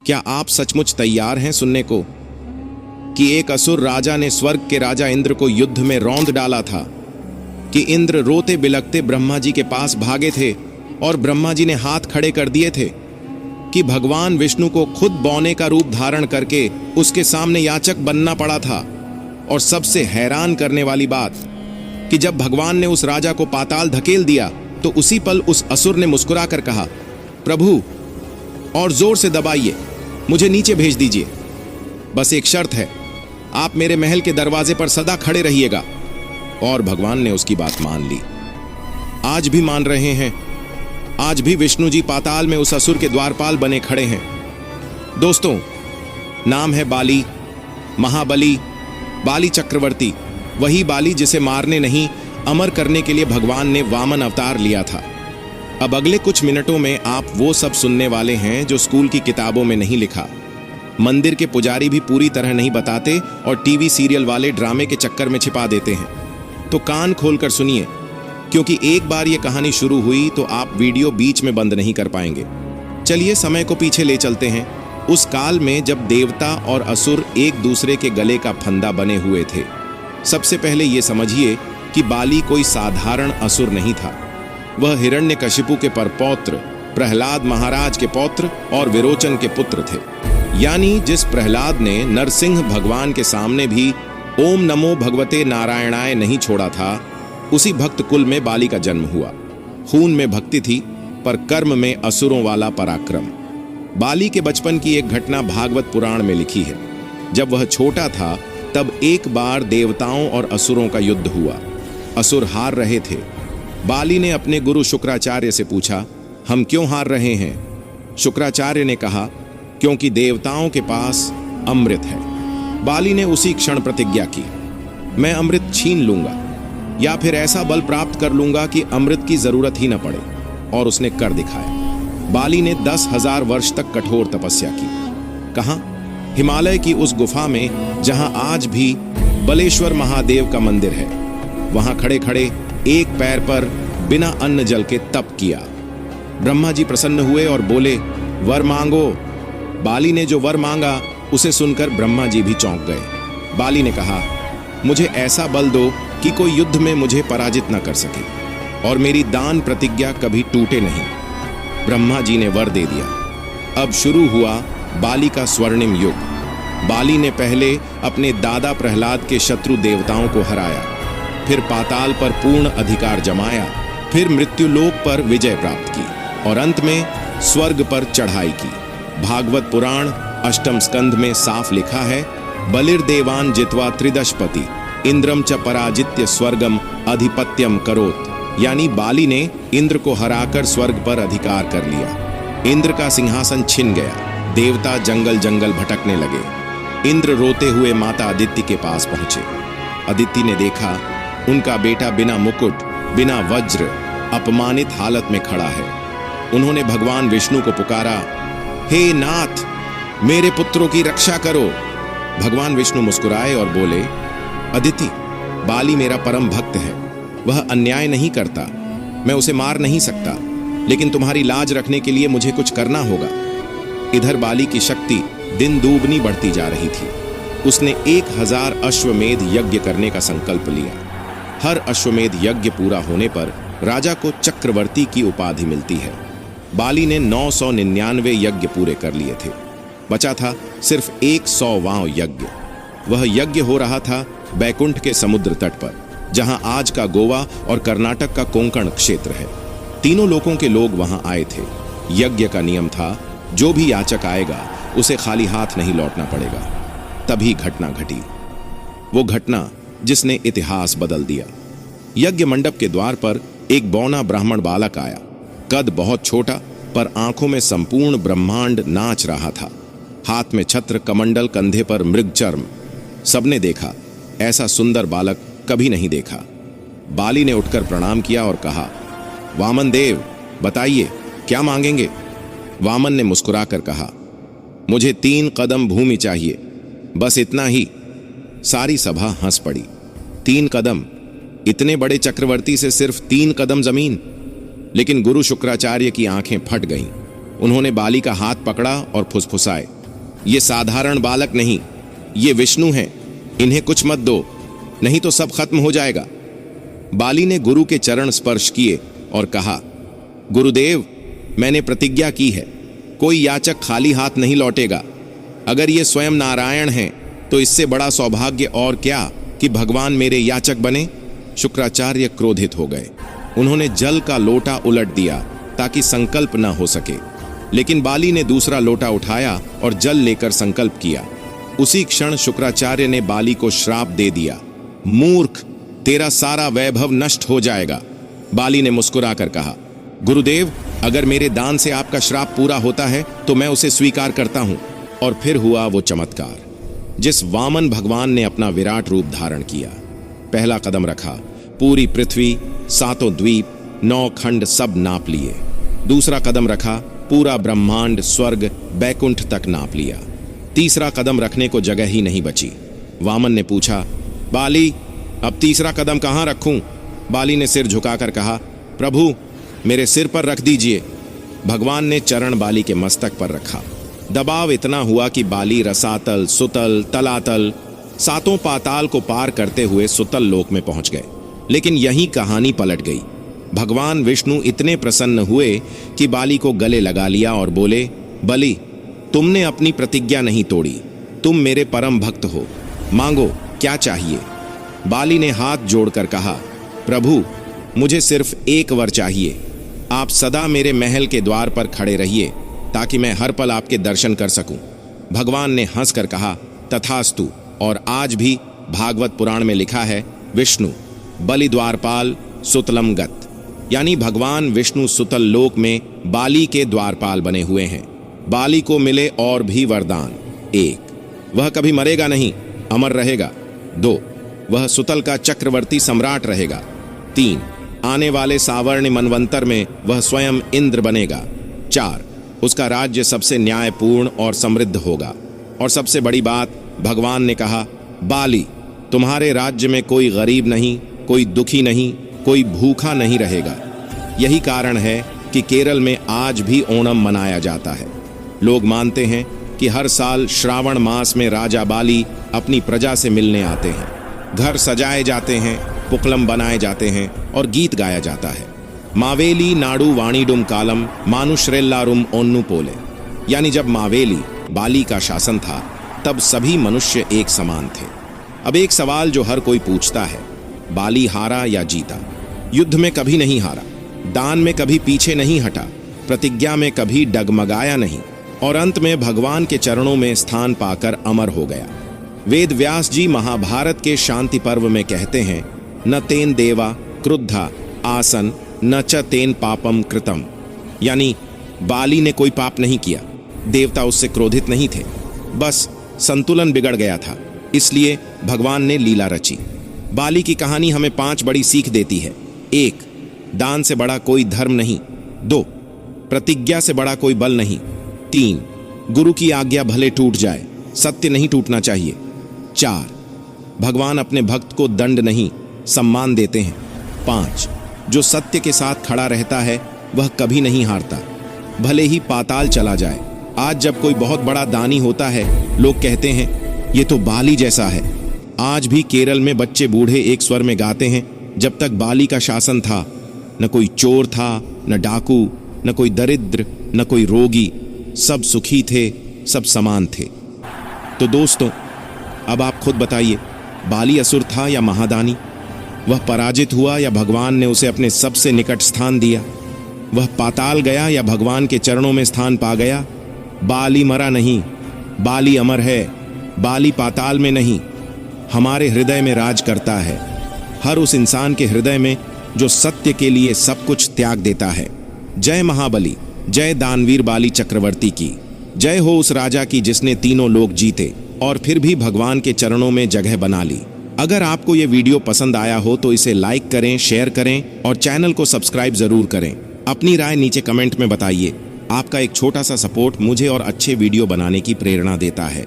क्या आप सचमुच तैयार हैं सुनने को कि एक असुर राजा ने स्वर्ग के राजा इंद्र को युद्ध में रौंद डाला था, कि इंद्र रोते बिलखते ब्रह्मा जी के पास भागे थे और ब्रह्मा जी ने हाथ खड़े कर दिए थे, कि भगवान विष्णु को खुद बौने का रूप धारण करके उसके सामने याचक बनना पड़ा था। और सबसे हैरान करने वाली बात कि जब भगवान ने उस राजा को पाताल धकेल दिया तो उसी पल उस असुर ने मुस्कुराकर कहा, प्रभु और जोर से दबाइए, मुझे नीचे भेज दीजिए। बस एक शर्त है, आप मेरे महल के दरवाजे पर सदा खड़े रहिएगा। और भगवान ने उसकी बात मान ली। आज भी मान रहे हैं। आज भी विष्णु जी पाताल में उस असुर के द्वारपाल बने खड़े हैं। दोस्तों, नाम है बाली, महाबली, बाली चक्रवर्ती, वही बाली जिसे मारने नहीं अमर करने के लिए भगवान ने वामन अवतार लिया था। अब अगले कुछ मिनटों में आप वो सब सुनने वाले हैं जो स्कूल की किताबों में नहीं लिखा, मंदिर के पुजारी भी पूरी तरह नहीं बताते और टीवी सीरियल वाले ड्रामे के चक्कर में छिपा देते हैं। तो कान खोलकर सुनिए, क्योंकि एक बार ये कहानी शुरू हुई तो आप वीडियो बीच में बंद नहीं कर पाएंगे। चलिए समय को पीछे ले चलते हैं, उस काल में जब देवता और असुर एक दूसरे के गले का फंदा बने हुए थे। सबसे पहले ये समझिए कि बाली कोई साधारण असुर नहीं था। वह हिरण्यकशिपु के परपौत्र, प्रहलाद महाराज के पौत्र और विरोचन के पुत्र थे। यानी जिस प्रहलाद ने नरसिंह भगवान के सामने भी ओम नमो भगवते नारायणाय नहीं छोड़ा था, उसी भक्त कुल में बाली का जन्म हुआ। खून में भक्ति थी पर कर्म में असुरों वाला पराक्रम। बाली के बचपन की एक घटना भागवत पुराण में लिखी है। जब वह छोटा था तब एक बार देवताओं और असुरों का युद्ध हुआ। असुर हार रहे थे। बाली ने अपने गुरु शुक्राचार्य से पूछा, हम क्यों हार रहे हैं? शुक्राचार्य ने कहा, क्योंकि देवताओं के पास अमृत है। बाली ने उसी क्षण प्रतिज्ञा की, मैं अमृत छीन लूंगा या फिर ऐसा बल प्राप्त कर लूंगा कि अमृत की जरूरत ही न पड़े। और उसने कर दिखाया। बाली ने 10,000 वर्ष तक कठोर तपस्या की। कहां? हिमालय की उस गुफा में जहां आज भी बलेश्वर महादेव का मंदिर है। वहां खड़े खड़े एक पैर पर बिना अन्न जल के तप किया। ब्रह्मा जी प्रसन्न हुए और बोले, वर मांगो। बाली ने जो वर मांगा उसे सुनकर ब्रह्मा जी भी चौंक गए। बाली ने कहा, मुझे ऐसा बल दो कि कोई युद्ध में मुझे पराजित न कर सके और मेरी दान प्रतिज्ञा कभी टूटे नहीं। ब्रह्मा जी ने वर दे दिया। अब शुरू हुआ बाली का स्वर्णिम युग। बाली ने पहले अपने दादा प्रहलाद के शत्रु देवताओं को हराया, फिर पाताल पर पूर्ण अधिकार जमाया, फिर मृत्युलोक पर विजय प्राप्त की और अंत में स्वर्ग पर चढ़ाई की। भागवत पुराण अष्टम स्कंध में साफ लिखा है, बलिर्देवान जित्वा त्रिदशपति इंद्रम च पराजित्य स्वर्गम अधिपत्यम करोत। यानी बाली ने इंद्र को हराकर स्वर्ग पर अधिकार कर लिया। इंद्र का सिंहासन छिन गया। देवता जंगल जंगल भटकने लगे। इंद्र रोते हुए माता अदिति के पास पहुंचे। अदिति ने देखा उनका बेटा बिना मुकुट, बिना वज्र, अपमानित हालत में खड़ा है। उन्होंने भगवान विष्णु को पुकारा, हे नाथ, मेरे पुत्रों की रक्षा करो। भगवान विष्णु मुस्कुराए और बोले, अदिति, बाली मेरा परम भक्त है। वह अन्याय नहीं करता, मैं उसे मार नहीं सकता, लेकिन तुम्हारी लाज रखने के लिए मुझे कुछ करना होगा। इधर बाली की शक्ति दिन दुगनी बढ़ती जा रही थी। उसने 1000 अश्वमेध यज्ञ करने का संकल्प लिया। हर अश्वमेध यज्ञ पूरा होने पर राजा को चक्रवर्ती की उपाधि मिलती है। बाली ने 999 यज्ञ पूरे कर लिए थे। बचा था सिर्फ 100वां यज्ञ। वह यज्ञ हो रहा था बैकुंठ के समुद्र तट पर, जहां आज का गोवा और कर्नाटक का कोंकण क्षेत्र है। तीनों लोकों के लोग वहां आए थे। यज्ञ का नियम था, जो भी याचक आएगा उसे खाली हाथ नहीं लौटना पड़ेगा। तभी घटना घटी, वो घटना जिसने इतिहास बदल दिया। यज्ञ मंडप के द्वार पर एक बौना ब्राह्मण बालक आया। कद बहुत छोटा पर आंखों में संपूर्ण ब्रह्मांड नाच रहा था। हाथ में छत्र, कमंडल, कंधे पर मृगचर्म। सबने देखा, ऐसा सुंदर बालक कभी नहीं देखा। बाली ने उठकर प्रणाम किया और कहा, वामन देव, बताइए क्या मांगेंगे? वामन ने मुस्कुराकर कहा, मुझे 3 कदम भूमि चाहिए, बस इतना ही। सारी सभा हंस पड़ी। 3 कदम? इतने बड़े चक्रवर्ती से सिर्फ 3 कदम जमीन? लेकिन गुरु शुक्राचार्य की आंखें फट गईं। उन्होंने बाली का हाथ पकड़ा और फुसफुसाए, ये साधारण बालक नहीं, ये विष्णु हैं, इन्हें कुछ मत दो, नहीं तो सब खत्म हो जाएगा। बाली ने गुरु के चरण स्पर्श किए और कहा, गुरुदेव, मैंने प्रतिज्ञा की है, कोई याचक खाली हाथ नहीं लौटेगा। अगर ये स्वयं नारायण हैं तो इससे बड़ा सौभाग्य और क्या कि भगवान मेरे याचक बने। शुक्राचार्य क्रोधित हो गए। उन्होंने जल का लोटा उलट दिया ताकि संकल्प न हो सके, लेकिन बाली ने दूसरा लोटा उठाया और जल लेकर संकल्प किया। उसी क्षण शुक्राचार्य ने बाली को श्राप दे दिया, मूर्ख, तेरा सारा वैभव नष्ट हो जाएगा। बाली ने मुस्कुराकर कहा, गुरुदेव, अगर मेरे दान से आपका श्राप पूरा होता है तो मैं उसे स्वीकार करता हूं। और फिर हुआ वो चमत्कार जिस वामन भगवान ने अपना विराट रूप धारण किया। पहला कदम रखा, पूरी पृथ्वी, 7 द्वीप, 9 खंड सब नाप लिए। दूसरा कदम रखा, पूरा ब्रह्मांड, स्वर्ग, बैकुंठ तक नाप लिया। तीसरा कदम रखने को जगह ही नहीं बची। वामन ने पूछा, बाली, अब तीसरा कदम कहां रखूं? बाली ने सिर झुकाकर कहा, प्रभु, मेरे सिर पर रख दीजिए। भगवान ने चरण बाली के मस्तक पर रखा। दबाव इतना हुआ कि बाली रसातल, सुतल, तलातल, 7 पाताल को पार करते हुए सुतल लोक में पहुंच गए। लेकिन यही कहानी पलट गई। भगवान विष्णु इतने प्रसन्न हुए कि बाली को गले लगा लिया और बोले, बलि, तुमने अपनी प्रतिज्ञा नहीं तोड़ी, तुम मेरे परम भक्त हो, मांगो क्या चाहिए। बाली ने हाथ जोड़कर कहा, प्रभु, मुझे सिर्फ एक वर चाहिए। आप सदा मेरे महल के द्वार पर खड़े रहिए ताकि मैं हर पल आपके दर्शन कर सकूं। भगवान ने हंसकर कहा, तथास्तु। और आज भी भागवत पुराण में लिखा है, विष्णु बलि द्वारपाल सुतलम गत, यानी भगवान विष्णु सुतल लोक में बाली के द्वारपाल बने हुए हैं। बाली को मिले और भी वरदान। 1, वह कभी मरेगा नहीं, अमर रहेगा। 2, वह सुतल का चक्रवर्ती सम्राट रहेगा। 3, आने वाले सावर्ण मनवंतर में वह स्वयं इंद्र बनेगा। 4, उसका राज्य सबसे न्यायपूर्ण और समृद्ध होगा। और सबसे बड़ी बात, भगवान ने कहा, बाली, तुम्हारे राज्य में कोई गरीब नहीं, कोई दुखी नहीं, कोई भूखा नहीं रहेगा। यही कारण है कि केरल में आज भी ओणम मनाया जाता है। लोग मानते हैं कि हर साल श्रावण मास में राजा बाली अपनी प्रजा से मिलने आते हैं। घर सजाए जाते हैं, पुक्लम बनाए जाते हैं और गीत गाया जाता है। मावेली नाडु वाणीडुम कालम मानुश्रेल्लारुम ओन्नु पोले, यानी जब मावेली बाली का शासन था तब सभी मनुष्य एक समान थे। अब एक सवाल जो हर कोई पूछता है, बाली हारा या जीता? युद्ध में कभी नहीं हारा, दान में कभी पीछे नहीं हटा, प्रतिज्ञा में कभी डगमगाया नहीं और अंत में भगवान के चरणों में स्थान पाकर अमर हो गया। वेद व्यास जी महाभारत के शांति पर्व में कहते हैं, न तेन देवा क्रुद्धा आसन न च तेन पापम कृतम, यानी बाली ने कोई पाप नहीं किया, देवता उससे क्रोधित नहीं थे, बस संतुलन बिगड़ गया था, इसलिए भगवान ने लीला रची। बाली की कहानी हमें 5 बड़ी सीख देती है। 1, दान से बड़ा कोई धर्म नहीं। 2, प्रतिज्ञा से बड़ा कोई बल नहीं। 3, गुरु की आज्ञा भले टूट जाए, सत्य नहीं टूटना चाहिए। 4, भगवान अपने भक्त को दंड नहीं, सम्मान देते हैं। 5, जो सत्य के साथ खड़ा रहता है वह कभी नहीं हारता, भले ही पाताल चला जाए। आज जब कोई बहुत बड़ा दानी होता है, लोग कहते हैं ये तो बाली जैसा है। आज भी केरल में बच्चे बूढ़े एक स्वर में गाते हैं, जब तक बाली का शासन था न कोई चोर था, न डाकू, न कोई दरिद्र, न कोई रोगी, सब सुखी थे, सब समान थे। तो दोस्तों, अब आप खुद बताइए, बाली असुर था या महादानी? वह पराजित हुआ या भगवान ने उसे अपने सबसे निकट स्थान दिया? वह पाताल गया या भगवान के चरणों में स्थान पा गया? बाली मरा नहीं, बाली अमर है। बाली पाताल में नहीं, हमारे हृदय में राज करता है। हर उस इंसान के हृदय में जो सत्य के लिए सब कुछ त्याग देता है। जय महाबली, जय दानवीर बाली चक्रवर्ती की। जय हो उस राजा की जिसने तीनों लोक जीते और फिर भी भगवान के चरणों में जगह बना ली। अगर आपको ये वीडियो पसंद आया हो तो इसे लाइक करें, शेयर करें और चैनल को सब्सक्राइब जरूर करें। अपनी राय नीचे कमेंट में बताइए। आपका एक छोटा सा सपोर्ट मुझे और अच्छे वीडियो बनाने की प्रेरणा देता है।